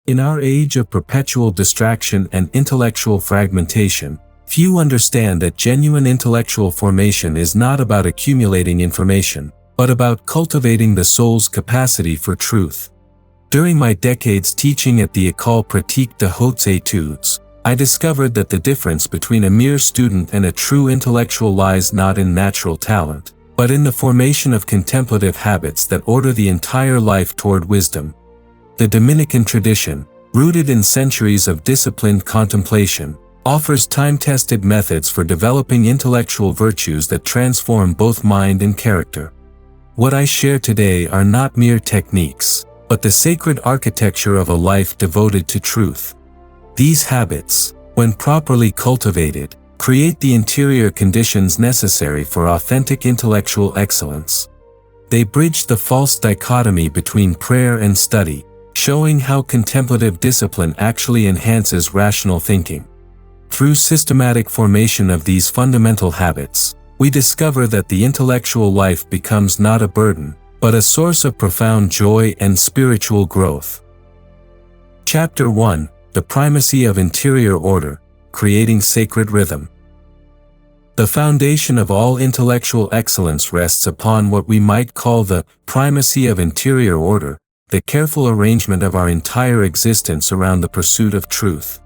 In our age of perpetual distraction and intellectual fragmentation, few understand that genuine intellectual formation is not about accumulating information, but about cultivating the soul's capacity for truth. During my decades teaching at the École Pratique de Hautes Études, I discovered that the difference between a mere student and a true intellectual lies not in natural talent, but in the formation of contemplative habits that order the entire life toward wisdom. The Dominican tradition, rooted in centuries of disciplined contemplation, offers time-tested methods for developing intellectual virtues that transform both mind and character. What I share today are not mere techniques, but the sacred architecture of a life devoted to truth. These habits, when properly cultivated, create the interior conditions necessary for authentic intellectual excellence. They bridge the false dichotomy between prayer and study, showing how contemplative discipline actually enhances rational thinking. Through systematic formation of these fundamental habits, we discover that the intellectual life becomes not a burden, but a source of profound joy and spiritual growth. Chapter 1: The Primacy of Interior Order, Creating Sacred Rhythm. The foundation of all intellectual excellence rests upon what we might call the primacy of interior order, the careful arrangement of our entire existence around the pursuit of truth.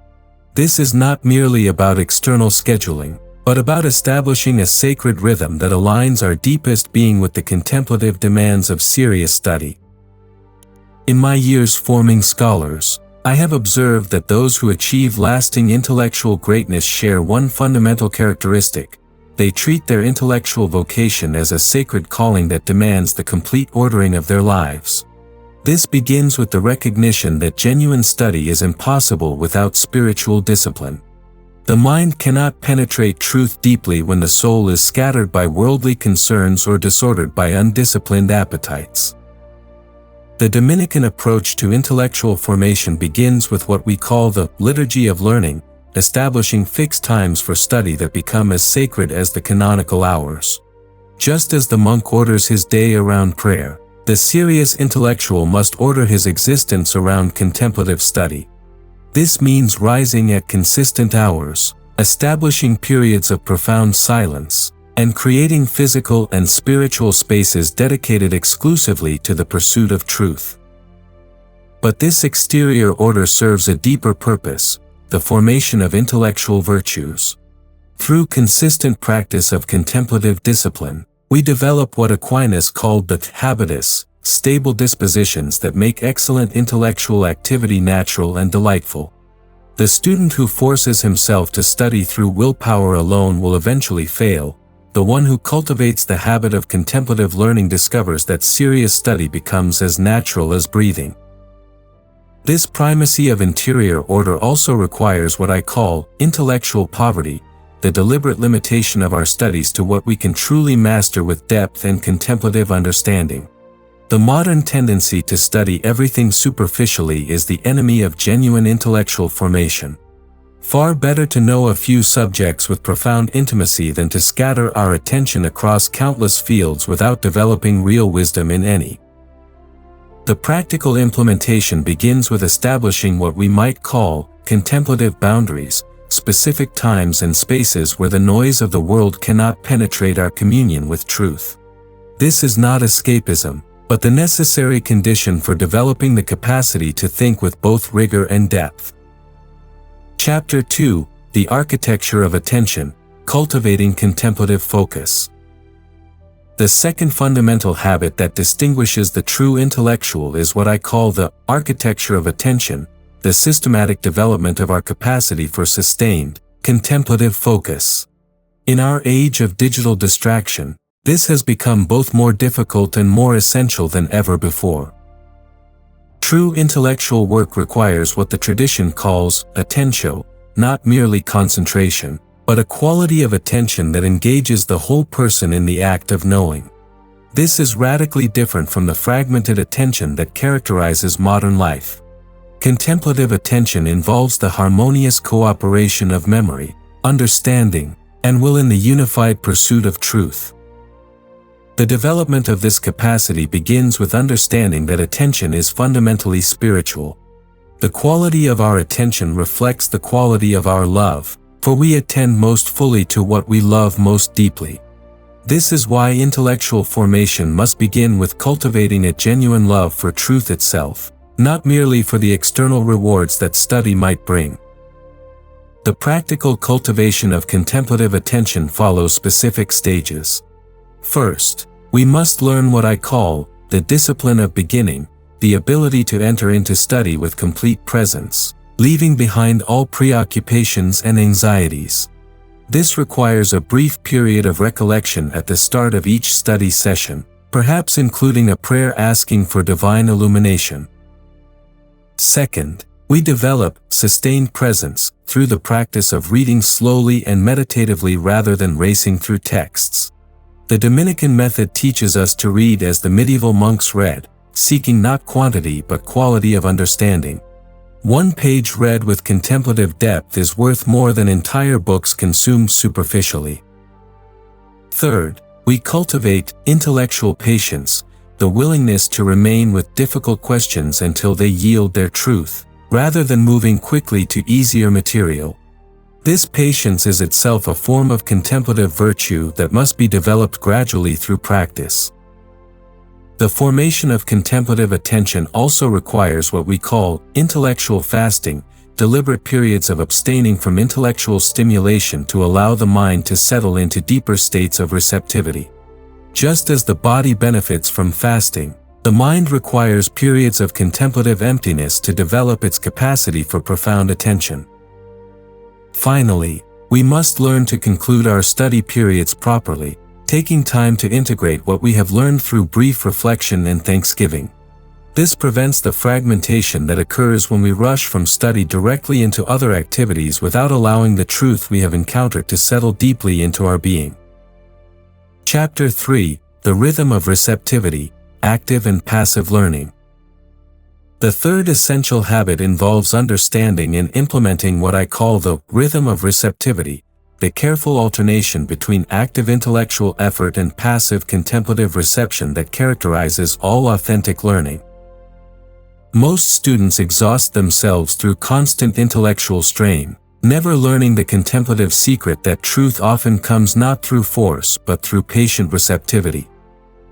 This is not merely about external scheduling, but about establishing a sacred rhythm that aligns our deepest being with the contemplative demands of serious study. In my years forming scholars, I have observed that those who achieve lasting intellectual greatness share one fundamental characteristic: they treat their intellectual vocation as a sacred calling that demands the complete ordering of their lives. This begins with the recognition that genuine study is impossible without spiritual discipline. The mind cannot penetrate truth deeply when the soul is scattered by worldly concerns or disordered by undisciplined appetites. The Dominican approach to intellectual formation begins with what we call the liturgy of learning, establishing fixed times for study that become as sacred as the canonical hours. Just as the monk orders his day around prayer, the serious intellectual must order his existence around contemplative study. This means rising at consistent hours, establishing periods of profound silence, and creating physical and spiritual spaces dedicated exclusively to the pursuit of truth. But this exterior order serves a deeper purpose: the formation of intellectual virtues. Through consistent practice of contemplative discipline, we develop what Aquinas called the habitus, stable dispositions that make excellent intellectual activity natural and delightful. The student who forces himself to study through willpower alone will eventually fail. The one who cultivates the habit of contemplative learning discovers that serious study becomes as natural as breathing. This primacy of interior order also requires what I call intellectual poverty, the deliberate limitation of our studies to what we can truly master with depth and contemplative understanding. The modern tendency to study everything superficially is the enemy of genuine intellectual formation. Far better to know a few subjects with profound intimacy than to scatter our attention across countless fields without developing real wisdom in any. The practical implementation begins with establishing what we might call contemplative boundaries, specific times and spaces where the noise of the world cannot penetrate our communion with truth. This is not escapism, but the necessary condition for developing the capacity to think with both rigor and depth. Chapter 2: The Architecture of Attention, Cultivating Contemplative Focus. The second fundamental habit that distinguishes the true intellectual is what I call the architecture of attention, the systematic development of our capacity for sustained, contemplative focus. In our age of digital distraction, this has become both more difficult and more essential than ever before. True intellectual work requires what the tradition calls attentio, not merely concentration, but a quality of attention that engages the whole person in the act of knowing. This is radically different from the fragmented attention that characterizes modern life. Contemplative attention involves the harmonious cooperation of memory, understanding, and will in the unified pursuit of truth. The development of this capacity begins with understanding that attention is fundamentally spiritual. The quality of our attention reflects the quality of our love, for we attend most fully to what we love most deeply. This is why intellectual formation must begin with cultivating a genuine love for truth itself, not merely for the external rewards that study might bring. The practical cultivation of contemplative attention follows specific stages. First, we must learn what I call the discipline of beginning, the ability to enter into study with complete presence, leaving behind all preoccupations and anxieties. This requires a brief period of recollection at the start of each study session, perhaps including a prayer asking for divine illumination. Second, we develop sustained presence through the practice of reading slowly and meditatively rather than racing through texts. The Dominican method teaches us to read as the medieval monks read, seeking not quantity but quality of understanding. One page read with contemplative depth is worth more than entire books consumed superficially. Third, we cultivate intellectual patience, the willingness to remain with difficult questions until they yield their truth, rather than moving quickly to easier material. This patience is itself a form of contemplative virtue that must be developed gradually through practice. The formation of contemplative attention also requires what we call intellectual fasting, deliberate periods of abstaining from intellectual stimulation to allow the mind to settle into deeper states of receptivity. Just as the body benefits from fasting, the mind requires periods of contemplative emptiness to develop its capacity for profound attention. Finally, we must learn to conclude our study periods properly, taking time to integrate what we have learned through brief reflection and thanksgiving. This prevents the fragmentation that occurs when we rush from study directly into other activities without allowing the truth we have encountered to settle deeply into our being. Chapter 3: The Rhythm of Receptivity, Active and Passive Learning. The third essential habit involves understanding and implementing what I call the rhythm of receptivity, the careful alternation between active intellectual effort and passive contemplative reception that characterizes all authentic learning. Most students exhaust themselves through constant intellectual strain, never learning the contemplative secret that truth often comes not through force but through patient receptivity.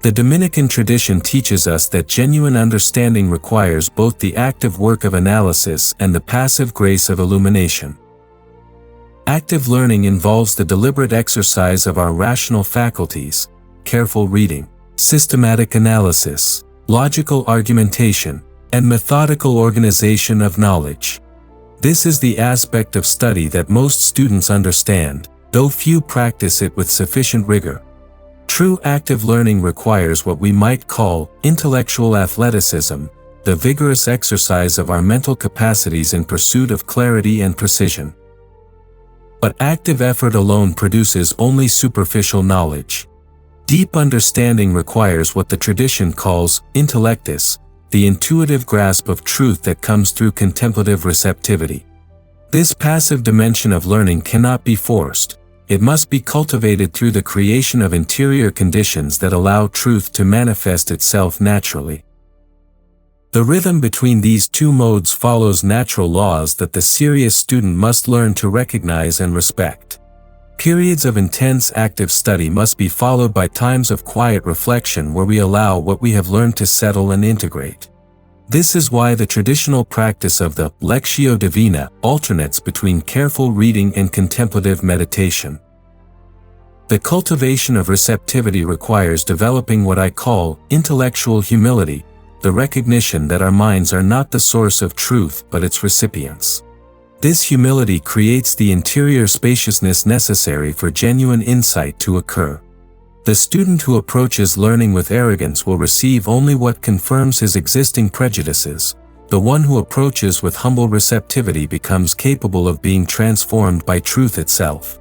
The Dominican tradition teaches us that genuine understanding requires both the active work of analysis and the passive grace of illumination. Active learning involves the deliberate exercise of our rational faculties, careful reading, systematic analysis, logical argumentation, and methodical organization of knowledge. This is the aspect of study that most students understand, though few practice it with sufficient rigor. True active learning requires what we might call intellectual athleticism, the vigorous exercise of our mental capacities in pursuit of clarity and precision. But active effort alone produces only superficial knowledge. Deep understanding requires what the tradition calls intellectus, the intuitive grasp of truth that comes through contemplative receptivity. This passive dimension of learning cannot be forced. It must be cultivated through the creation of interior conditions that allow truth to manifest itself naturally. The rhythm between these two modes follows natural laws that the serious student must learn to recognize and respect. Periods of intense active study must be followed by times of quiet reflection where we allow what we have learned to settle and integrate. This is why the traditional practice of the Lectio Divina alternates between careful reading and contemplative meditation. The cultivation of receptivity requires developing what I call intellectual humility, the recognition that our minds are not the source of truth but its recipients. This humility creates the interior spaciousness necessary for genuine insight to occur. The student who approaches learning with arrogance will receive only what confirms his existing prejudices. The one who approaches with humble receptivity becomes capable of being transformed by truth itself.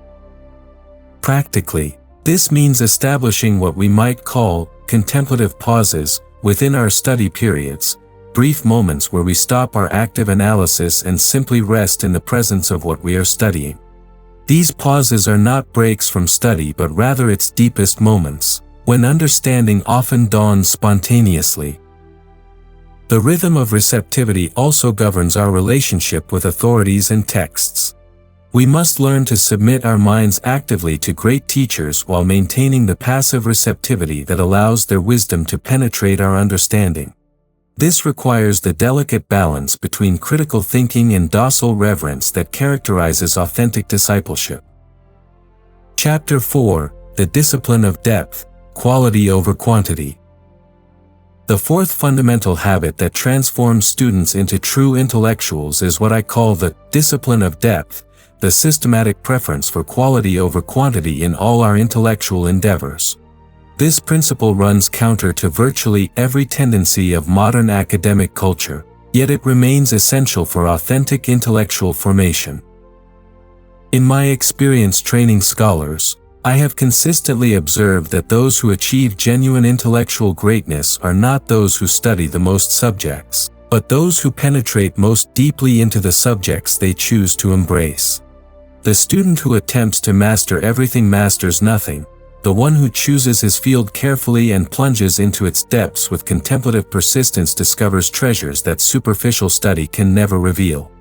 Practically, this means establishing what we might call contemplative pauses within our study periods, brief moments where we stop our active analysis and simply rest in the presence of what we are studying. These pauses are not breaks from study but rather its deepest moments, when understanding often dawns spontaneously. The rhythm of receptivity also governs our relationship with authorities and texts. We must learn to submit our minds actively to great teachers while maintaining the passive receptivity that allows their wisdom to penetrate our understanding. This requires the delicate balance between critical thinking and docile reverence that characterizes authentic discipleship. Chapter 4: The Discipline of Depth, Quality over Quantity. The fourth fundamental habit that transforms students into true intellectuals is what I call the discipline of depth, the systematic preference for quality over quantity in all our intellectual endeavors. This principle runs counter to virtually every tendency of modern academic culture, yet it remains essential for authentic intellectual formation. In my experience training scholars, I have consistently observed that those who achieve genuine intellectual greatness are not those who study the most subjects, but those who penetrate most deeply into the subjects they choose to embrace. The student who attempts to master everything masters nothing. The one who chooses his field carefully and plunges into its depths with contemplative persistence discovers treasures that superficial study can never reveal.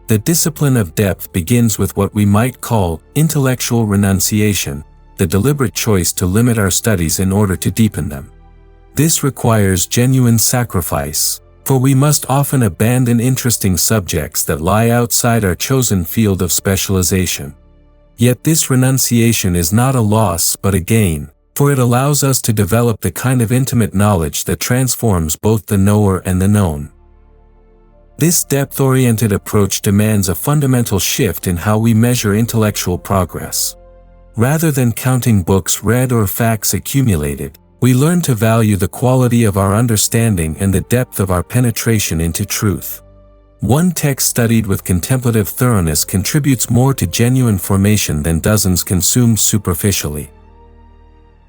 The discipline of depth begins with what we might call intellectual renunciation, the deliberate choice to limit our studies in order to deepen them. This requires genuine sacrifice, for we must often abandon interesting subjects that lie outside our chosen field of specialization. Yet this renunciation is not a loss but a gain, for it allows us to develop the kind of intimate knowledge that transforms both the knower and the known. This depth-oriented approach demands a fundamental shift in how we measure intellectual progress. Rather than counting books read or facts accumulated, we learn to value the quality of our understanding and the depth of our penetration into truth. One text studied with contemplative thoroughness contributes more to genuine formation than dozens consumed superficially.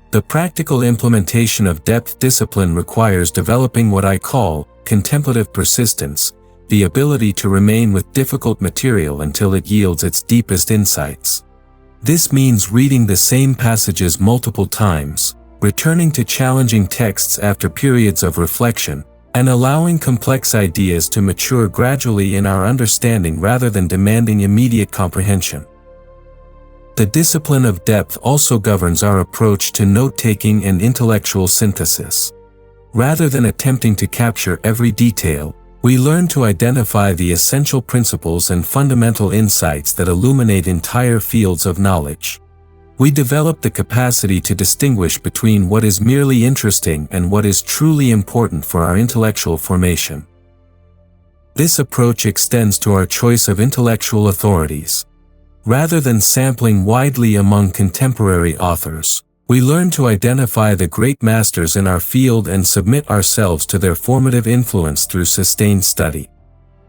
The practical implementation of depth discipline requires developing what I call contemplative persistence, the ability to remain with difficult material until it yields its deepest insights. This means reading the same passages multiple times, returning to challenging texts after periods of reflection, and allowing complex ideas to mature gradually in our understanding rather than demanding immediate comprehension. The discipline of depth also governs our approach to note-taking and intellectual synthesis. Rather than attempting to capture every detail, we learn to identify the essential principles and fundamental insights that illuminate entire fields of knowledge. We develop the capacity to distinguish between what is merely interesting and what is truly important for our intellectual formation. This approach extends to our choice of intellectual authorities. Rather than sampling widely among contemporary authors, we learn to identify the great masters in our field and submit ourselves to their formative influence through sustained study.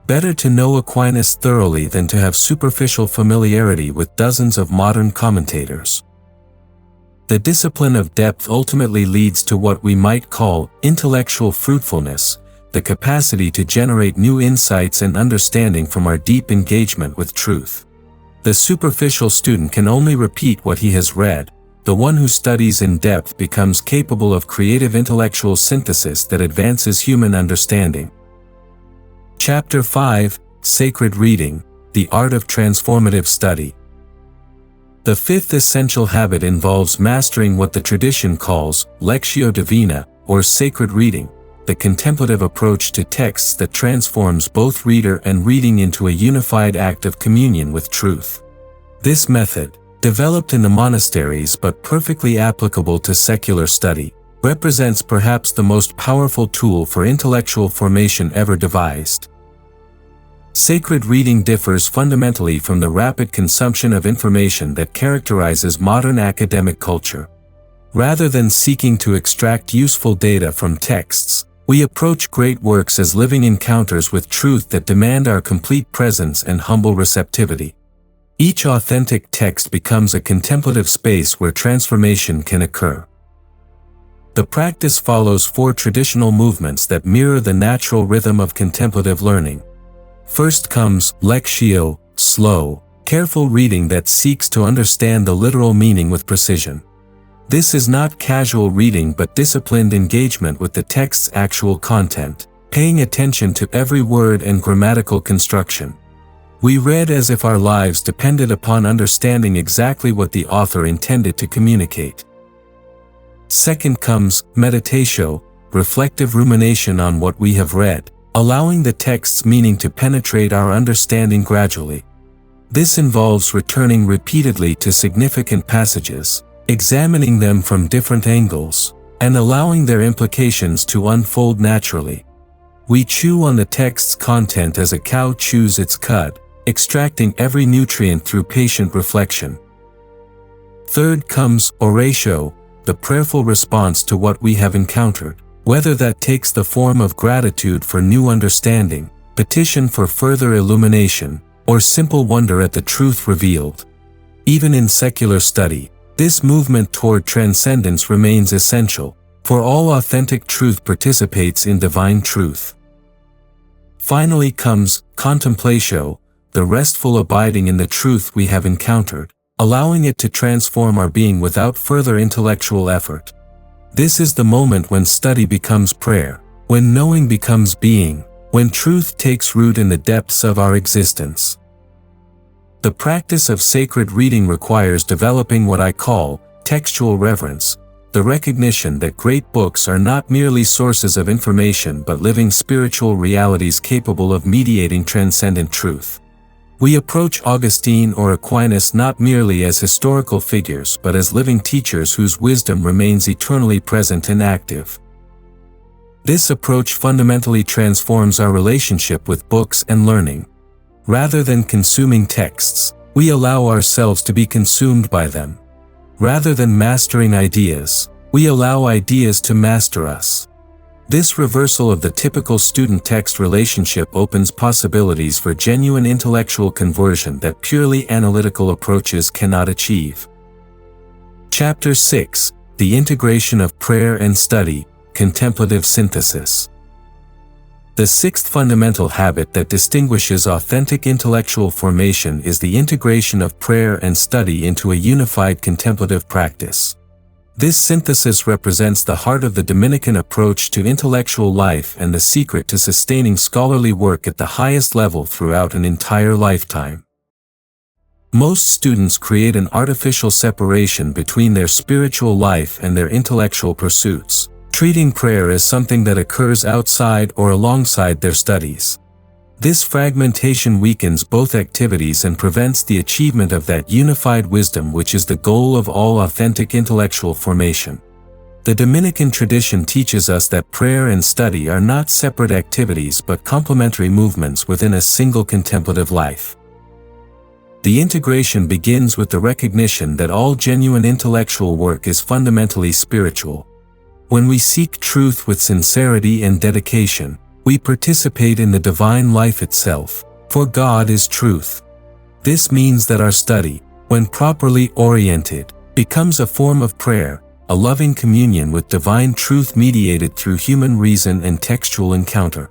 Better to know Aquinas thoroughly than to have superficial familiarity with dozens of modern commentators. The discipline of depth ultimately leads to what we might call intellectual fruitfulness, the capacity to generate new insights and understanding from our deep engagement with truth. The superficial student can only repeat what he has read. The one who studies in depth becomes capable of creative intellectual synthesis that advances human understanding. Chapter 5: Sacred Reading, the Art of Transformative Study. The fifth essential habit involves mastering what the tradition calls lectio divina, or sacred reading, the contemplative approach to texts that transforms both reader and reading into a unified act of communion with truth. This method, developed in the monasteries but perfectly applicable to secular study, represents perhaps the most powerful tool for intellectual formation ever devised. Sacred reading differs fundamentally from the rapid consumption of information that characterizes modern academic culture. Rather than seeking to extract useful data from texts, we approach great works as living encounters with truth that demand our complete presence and humble receptivity. Each authentic text becomes a contemplative space where transformation can occur. The practice follows four traditional movements that mirror the natural rhythm of contemplative learning. First comes lectio, slow, careful reading that seeks to understand the literal meaning with precision. This is not casual reading but disciplined engagement with the text's actual content, paying attention to every word and grammatical construction. We read as if our lives depended upon understanding exactly what the author intended to communicate. Second comes meditatio, reflective rumination on what we have read, allowing the text's meaning to penetrate our understanding gradually. This involves returning repeatedly to significant passages, examining them from different angles, and allowing their implications to unfold naturally. We chew on the text's content as a cow chews its cud, extracting every nutrient through patient reflection. Third comes oratio, the prayerful response to what we have encountered, whether that takes the form of gratitude for new understanding, petition for further illumination, or simple wonder at the truth revealed. Even in secular study, this movement toward transcendence remains essential, for all authentic truth participates in divine truth. Finally comes contemplatio, the restful abiding in the truth we have encountered, allowing it to transform our being without further intellectual effort. This is the moment when study becomes prayer, when knowing becomes being, when truth takes root in the depths of our existence. The practice of sacred reading requires developing what I call textual reverence, the recognition that great books are not merely sources of information but living spiritual realities capable of mediating transcendent truth. We approach Augustine or Aquinas not merely as historical figures but as living teachers whose wisdom remains eternally present and active. This approach fundamentally transforms our relationship with books and learning. Rather than consuming texts, we allow ourselves to be consumed by them. Rather than mastering ideas, we allow ideas to master us. This reversal of the typical student-text relationship opens possibilities for genuine intellectual conversion that purely analytical approaches cannot achieve. Chapter 6: The Integration of Prayer and Study, Contemplative Synthesis. The sixth fundamental habit that distinguishes authentic intellectual formation is the integration of prayer and study into a unified contemplative practice. This synthesis represents the heart of the Dominican approach to intellectual life and the secret to sustaining scholarly work at the highest level throughout an entire lifetime. Most students create an artificial separation between their spiritual life and their intellectual pursuits, treating prayer as something that occurs outside or alongside their studies. This fragmentation weakens both activities and prevents the achievement of that unified wisdom which is the goal of all authentic intellectual formation. The Dominican tradition teaches us that prayer and study are not separate activities but complementary movements within a single contemplative life. The integration begins with the recognition that all genuine intellectual work is fundamentally spiritual. When we seek truth with sincerity and dedication, we participate in the divine life itself, for God is truth. This means that our study, when properly oriented, becomes a form of prayer, a loving communion with divine truth mediated through human reason and textual encounter.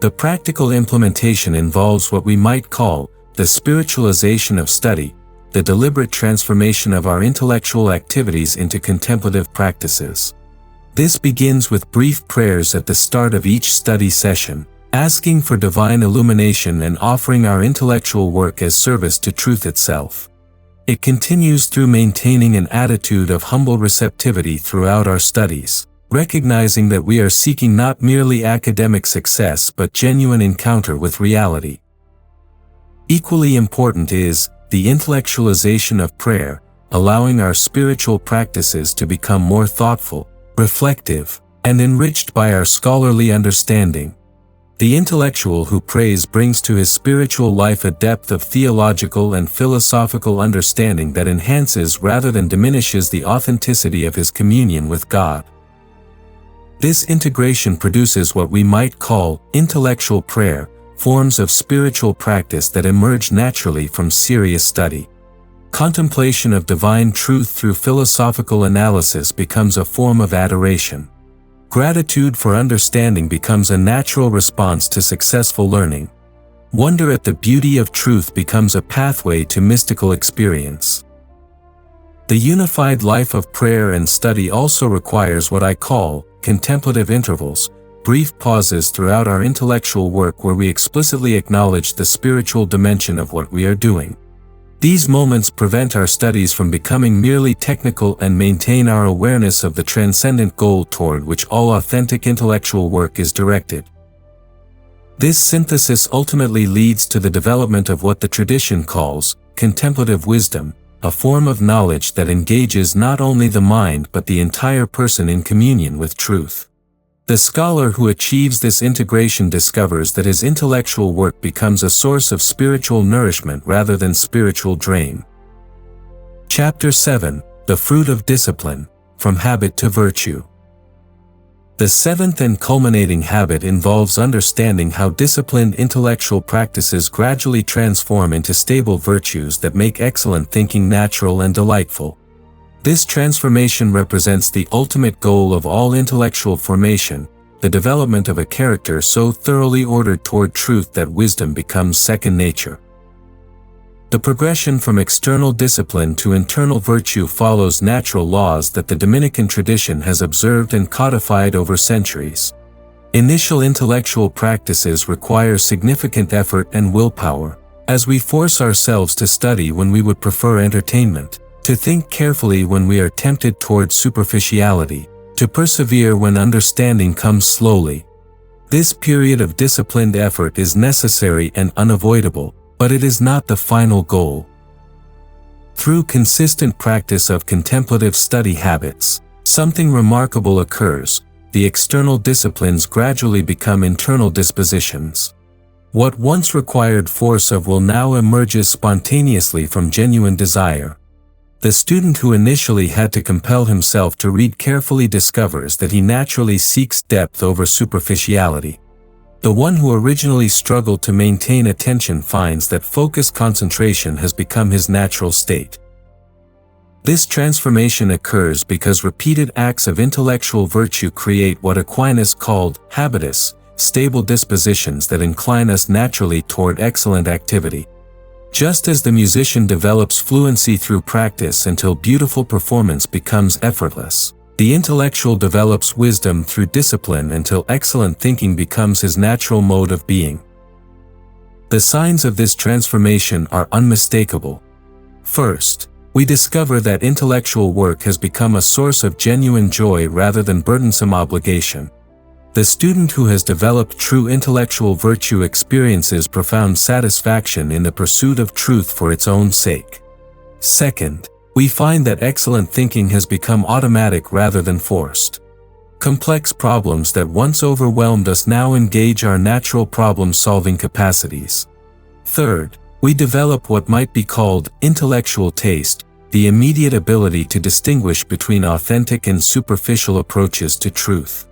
The practical implementation involves what we might call the spiritualization of study, the deliberate transformation of our intellectual activities into contemplative practices. This begins with brief prayers at the start of each study session, asking for divine illumination and offering our intellectual work as service to truth itself. It continues through maintaining an attitude of humble receptivity throughout our studies, recognizing that we are seeking not merely academic success but genuine encounter with reality. Equally important is the intellectualization of prayer, allowing our spiritual practices to become more thoughtful, reflective, and enriched by our scholarly understanding. The intellectual who prays brings to his spiritual life a depth of theological and philosophical understanding that enhances rather than diminishes the authenticity of his communion with God. This integration produces what we might call intellectual prayer, forms of spiritual practice that emerge naturally from serious study. Contemplation of divine truth through philosophical analysis becomes a form of adoration. Gratitude for understanding becomes a natural response to successful learning. Wonder at the beauty of truth becomes a pathway to mystical experience. The unified life of prayer and study also requires what I call contemplative intervals, brief pauses throughout our intellectual work where we explicitly acknowledge the spiritual dimension of what we are doing. These moments prevent our studies from becoming merely technical and maintain our awareness of the transcendent goal toward which all authentic intellectual work is directed. This synthesis ultimately leads to the development of what the tradition calls contemplative wisdom, a form of knowledge that engages not only the mind but the entire person in communion with truth. The scholar who achieves this integration discovers that his intellectual work becomes a source of spiritual nourishment rather than spiritual drain. Chapter 7: The Fruit of Discipline, From Habit to Virtue. The seventh and culminating habit involves understanding how disciplined intellectual practices gradually transform into stable virtues that make excellent thinking natural and delightful. This transformation represents the ultimate goal of all intellectual formation, the development of a character so thoroughly ordered toward truth that wisdom becomes second nature. The progression from external discipline to internal virtue follows natural laws that the Dominican tradition has observed and codified over centuries. Initial intellectual practices require significant effort and willpower, as we force ourselves to study when we would prefer entertainment, to think carefully when we are tempted towards superficiality, to persevere when understanding comes slowly. This period of disciplined effort is necessary and unavoidable, but it is not the final goal. Through consistent practice of contemplative study habits, something remarkable occurs: the external disciplines gradually become internal dispositions. What once required force of will now emerges spontaneously from genuine desire. The student who initially had to compel himself to read carefully discovers that he naturally seeks depth over superficiality. The one who originally struggled to maintain attention finds that focused concentration has become his natural state. This transformation occurs because repeated acts of intellectual virtue create what Aquinas called habitus, stable dispositions that incline us naturally toward excellent activity. Just as the musician develops fluency through practice until beautiful performance becomes effortless, the intellectual develops wisdom through discipline until excellent thinking becomes his natural mode of being. The signs of this transformation are unmistakable. First, we discover that intellectual work has become a source of genuine joy rather than burdensome obligation. The student who has developed true intellectual virtue experiences profound satisfaction in the pursuit of truth for its own sake. Second, we find that excellent thinking has become automatic rather than forced. Complex problems that once overwhelmed us now engage our natural problem-solving capacities. Third, we develop what might be called intellectual taste, the immediate ability to distinguish between authentic and superficial approaches to truth.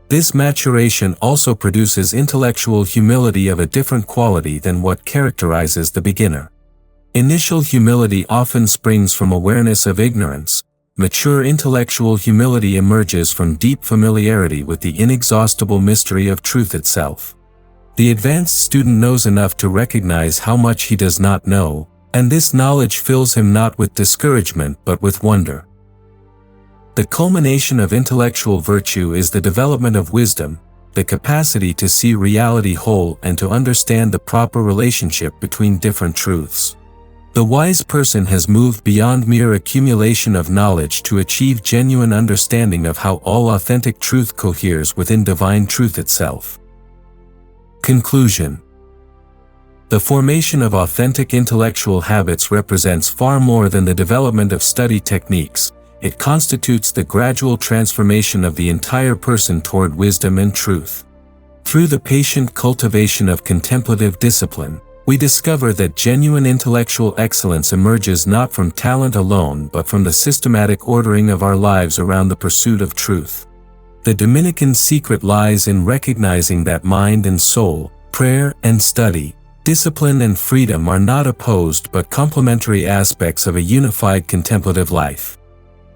This maturation also produces intellectual humility of a different quality than what characterizes the beginner. Initial humility often springs from awareness of ignorance. Mature intellectual humility emerges from deep familiarity with the inexhaustible mystery of truth itself. The advanced student knows enough to recognize how much he does not know, and this knowledge fills him not with discouragement but with wonder. The culmination of intellectual virtue is the development of wisdom, the capacity to see reality whole and to understand the proper relationship between different truths. The wise person has moved beyond mere accumulation of knowledge to achieve genuine understanding of how all authentic truth coheres within divine truth itself. Conclusion. The formation of authentic intellectual habits represents far more than the development of study techniques. It constitutes the gradual transformation of the entire person toward wisdom and truth. Through the patient cultivation of contemplative discipline, we discover that genuine intellectual excellence emerges not from talent alone but from the systematic ordering of our lives around the pursuit of truth. The Dominican secret lies in recognizing that mind and soul, prayer and study, discipline and freedom are not opposed but complementary aspects of a unified contemplative life.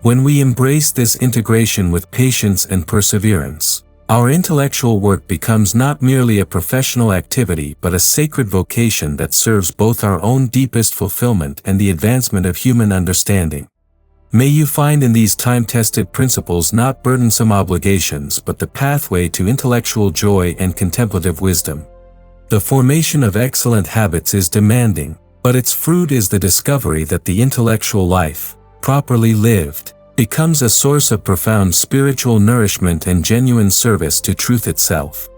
When we embrace this integration with patience and perseverance, Our intellectual work becomes not merely a professional activity but a sacred vocation that serves both our own deepest fulfillment and the advancement of human understanding. May you find in these time-tested principles not burdensome obligations but the pathway to intellectual joy and contemplative wisdom. The formation of excellent habits is demanding, but its fruit is the discovery that the intellectual life, properly lived, becomes a source of profound spiritual nourishment and genuine service to truth itself.